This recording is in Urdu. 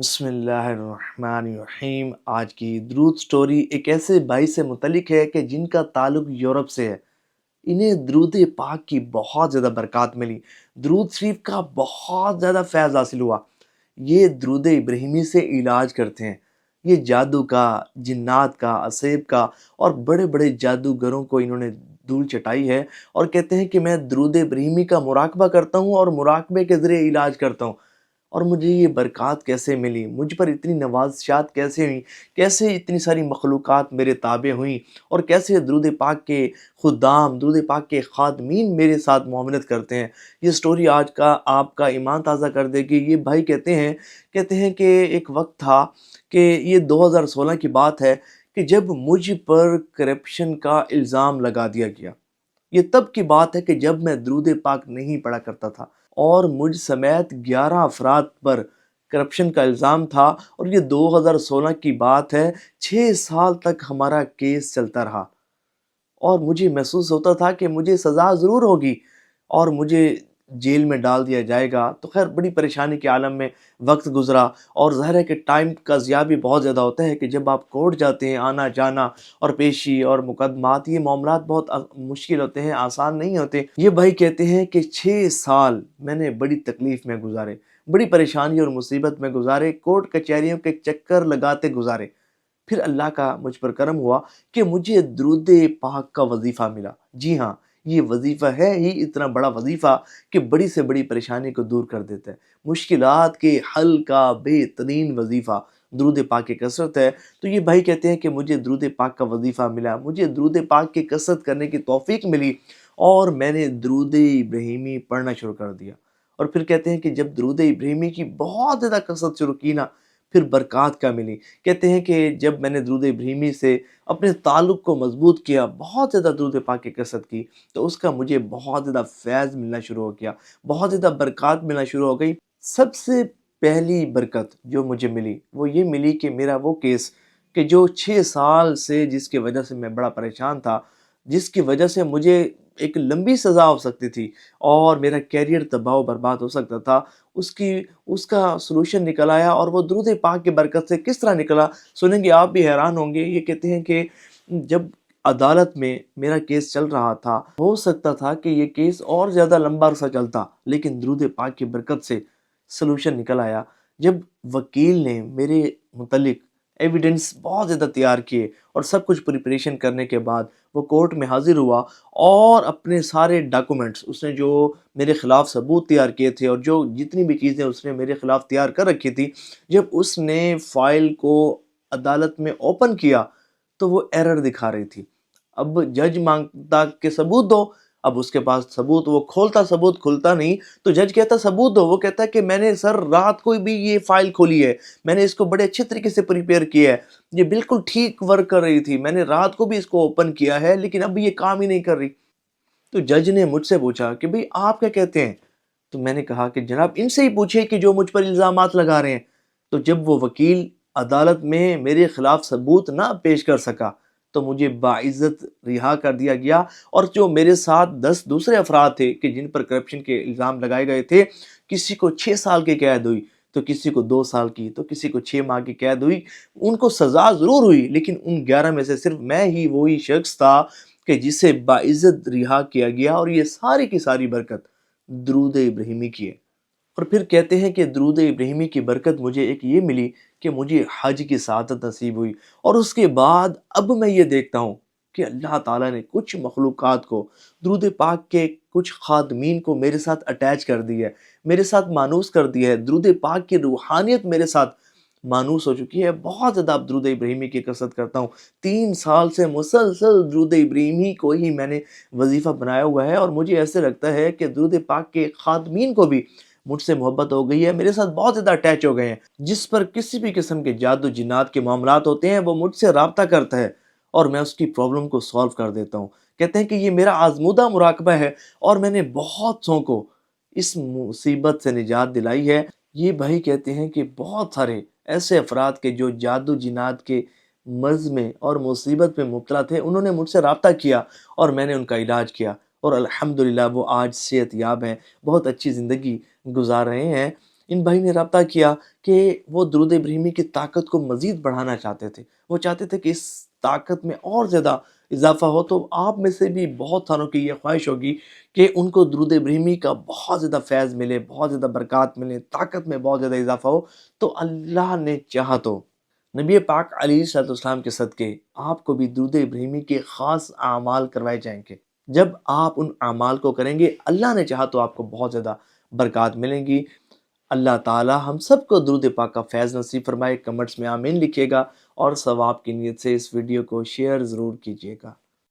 بسم اللہ الرحمن الرحیم۔ آج کی درود سٹوری ایک ایسے بھائی سے متعلق ہے کہ جن کا تعلق یورپ سے ہے۔ انہیں درود پاک کی بہت زیادہ برکات ملی، درود شریف کا بہت زیادہ فیض حاصل ہوا۔ یہ درود ابراہیمی سے علاج کرتے ہیں۔ یہ جادو کا، جنات کا، عصیب کا اور بڑے بڑے جادوگروں کو انہوں نے دھول چٹائی ہے، اور کہتے ہیں کہ میں درود ابراہیمی کا مراقبہ کرتا ہوں اور مراقبے کے ذریعے علاج کرتا ہوں۔ اور مجھے یہ برکات کیسے ملی، مجھ پر اتنی نوازشات کیسے ہوئیں، کیسے اتنی ساری مخلوقات میرے تابع ہوئیں، اور کیسے درود پاک کے خدام، درود پاک کے خادمین میرے ساتھ معاملت کرتے ہیں۔ یہ سٹوری آج کا آپ کا ایمان تازہ کر دے گی۔ یہ بھائی کہتے ہیں کہ ایک وقت تھا کہ یہ 2016 کی بات ہے کہ جب مجھ پر کرپشن کا الزام لگا دیا گیا۔ یہ تب کی بات ہے کہ جب میں درود پاک نہیں پڑھا کرتا تھا، اور مجھ سمیت 11 افراد پر کرپشن کا الزام تھا، اور یہ 2016 کی بات ہے۔ 6 سال تک ہمارا کیس چلتا رہا، اور مجھے محسوس ہوتا تھا کہ مجھے سزا ضرور ہوگی اور مجھے جیل میں ڈال دیا جائے گا۔ تو خیر بڑی پریشانی کے عالم میں وقت گزرا، اور ظاہر ہے کہ ٹائم کا ضیاع بھی بہت زیادہ ہوتا ہے کہ جب آپ کورٹ جاتے ہیں، آنا جانا اور پیشی اور مقدمات، یہ معاملات بہت مشکل ہوتے ہیں، آسان نہیں ہوتے۔ یہ بھائی کہتے ہیں کہ 6 سال میں نے بڑی تکلیف میں گزارے، بڑی پریشانی اور مصیبت میں گزارے، کورٹ کچہریوں کے چکر لگاتے گزارے۔ پھر اللہ کا مجھ پر کرم ہوا کہ مجھے درود پاک کا وظیفہ ملا۔ جی ہاں، یہ وظیفہ ہے ہی اتنا بڑا وظیفہ کہ بڑی سے بڑی پریشانی کو دور کر دیتا ہے۔ مشکلات کے حل کا بہترین وظیفہ درود پاک کی کثرت ہے۔ تو یہ بھائی کہتے ہیں کہ مجھے درود پاک کا وظیفہ ملا، مجھے درود پاک کی کثرت کرنے کی توفیق ملی، اور میں نے درود ابراہیمی پڑھنا شروع کر دیا۔ اور پھر کہتے ہیں کہ جب درود ابراہیمی کی بہت زیادہ کثرت شروع کی نا، پھر برکات کا ملی۔ کہتے ہیں کہ جب میں نے درود ابراہیمی سے اپنے تعلق کو مضبوط کیا، بہت زیادہ درود پاک کی کثرت کی، تو اس کا مجھے بہت زیادہ فیض ملنا شروع ہو گیا، بہت زیادہ برکات ملنا شروع ہو گئی۔ سب سے پہلی برکت جو مجھے ملی وہ یہ ملی کہ میرا وہ کیس کہ جو 6 سال سے جس کی وجہ سے میں بڑا پریشان تھا، جس کی وجہ سے مجھے ایک لمبی سزا ہو سکتی تھی اور میرا کیریئر تباہ و برباد ہو سکتا تھا، اس کا سلوشن نکل آیا۔ اور وہ درود پاک کی برکت سے کس طرح نکلا، سنیں گے آپ بھی حیران ہوں گے۔ یہ کہتے ہیں کہ جب عدالت میں میرا کیس چل رہا تھا، ہو سکتا تھا کہ یہ کیس اور زیادہ لمبا عرصہ چلتا، لیکن درود پاک کی برکت سے سلوشن نکل آیا۔ جب وکیل نے میرے متعلق ایویڈنس بہت زیادہ تیار کیے، اور سب کچھ پریپریشن کرنے کے بعد وہ کورٹ میں حاضر ہوا، اور اپنے سارے ڈاکومنٹس، اس نے جو میرے خلاف ثبوت تیار کیے تھے اور جو جتنی بھی چیزیں اس نے میرے خلاف تیار کر رکھی تھی، جب اس نے فائل کو عدالت میں اوپن کیا تو وہ ایرر دکھا رہی تھی۔ اب جج مانگتا کہ ثبوت دو، اب اس کے پاس ثبوت، وہ کھولتا ثبوت کھلتا نہیں، تو جج کہتا ثبوت دو، وہ کہتا کہ میں نے سر رات کو بھی یہ فائل کھولی ہے، میں نے اس کو بڑے اچھے طریقے سے پریپیئر کیا ہے، یہ بالکل ٹھیک ورک کر رہی تھی، میں نے رات کو بھی اس کو اوپن کیا ہے، لیکن اب یہ کام ہی نہیں کر رہی۔ تو جج نے مجھ سے پوچھا کہ بھئی آپ کیا کہتے ہیں؟ تو میں نے کہا کہ جناب ان سے ہی پوچھیں کہ جو مجھ پر الزامات لگا رہے ہیں۔ تو جب وہ وکیل عدالت میں میرے خلاف ثبوت نہ پیش کر سکا، تو مجھے باعزت رہا کر دیا گیا، اور جو میرے ساتھ 10 دوسرے افراد تھے کہ جن پر کرپشن کے الزام لگائے گئے تھے، کسی کو 6 سال کی قید ہوئی، تو کسی کو 2 سال کی، تو کسی کو 6 ماہ کی قید ہوئی۔ ان کو سزا ضرور ہوئی، لیکن ان 11 میں سے صرف میں ہی وہی شخص تھا کہ جسے باعزت رہا کیا گیا، اور یہ ساری کی ساری برکت درود ابراہیمی کی ہے۔ اور پھر کہتے ہیں کہ درود ابراہیمی کی برکت مجھے ایک یہ ملی کہ مجھے حج کی سعادت نصیب ہوئی، اور اس کے بعد اب میں یہ دیکھتا ہوں کہ اللہ تعالیٰ نے کچھ مخلوقات کو، درود پاک کے کچھ خادمین کو میرے ساتھ اٹیچ کر دی ہے، میرے ساتھ مانوس کر دیا ہے۔ درود پاک کی روحانیت میرے ساتھ مانوس ہو چکی ہے۔ بہت زیادہ اب درود ابراہیمی کی کثرت کرتا ہوں۔ 3 سال سے مسلسل درود ابراہیمی کو ہی میں نے وظیفہ بنایا ہوا ہے، اور مجھے ایسے لگتا ہے کہ درود پاک کے خادمین کو بھی مجھ سے محبت ہو گئی ہے، میرے ساتھ بہت زیادہ اٹیچ ہو گئے ہیں۔ جس پر کسی بھی قسم کے جادو جنات کے معاملات ہوتے ہیں، وہ مجھ سے رابطہ کرتا ہے، اور میں اس کی پرابلم کو سالو کر دیتا ہوں۔ کہتے ہیں کہ یہ میرا آزمودہ مراقبہ ہے، اور میں نے بہت سو کو اس مصیبت سے نجات دلائی ہے۔ یہ بھائی کہتے ہیں کہ بہت سارے ایسے افراد کے جو جادو جنات کے مرض میں اور مصیبت میں مبتلا تھے، انہوں نے مجھ سے رابطہ کیا، اور میں نے ان کا علاج کیا، اور الحمدللہ وہ آج صحت یاب ہیں، بہت اچھی زندگی گزار رہے ہیں۔ ان بھائی نے رابطہ کیا کہ وہ درود ابراہیمی کی طاقت کو مزید بڑھانا چاہتے تھے، وہ چاہتے تھے کہ اس طاقت میں اور زیادہ اضافہ ہو۔ تو آپ میں سے بھی بہت ساروں کی یہ خواہش ہوگی کہ ان کو درود ابراہیمی کا بہت زیادہ فیض ملے، بہت زیادہ برکات ملے، طاقت میں بہت زیادہ اضافہ ہو۔ تو اللہ نے چاہا تو نبی پاک علیہ الصلوۃ والسلام کے صدقے آپ کو بھی درود ابراہیمی کے خاص اعمال کروائے جائیں گے۔ جب آپ ان اعمال کو کریں گے، اللہ نے چاہا تو آپ کو بہت زیادہ برکات ملیں گی۔ اللہ تعالی ہم سب کو درود پاک کا فیض نصیب فرمائے۔ کمنٹس میں آمین لکھیے گا اور ثواب کی نیت سے اس ویڈیو کو شیئر ضرور کیجیے گا۔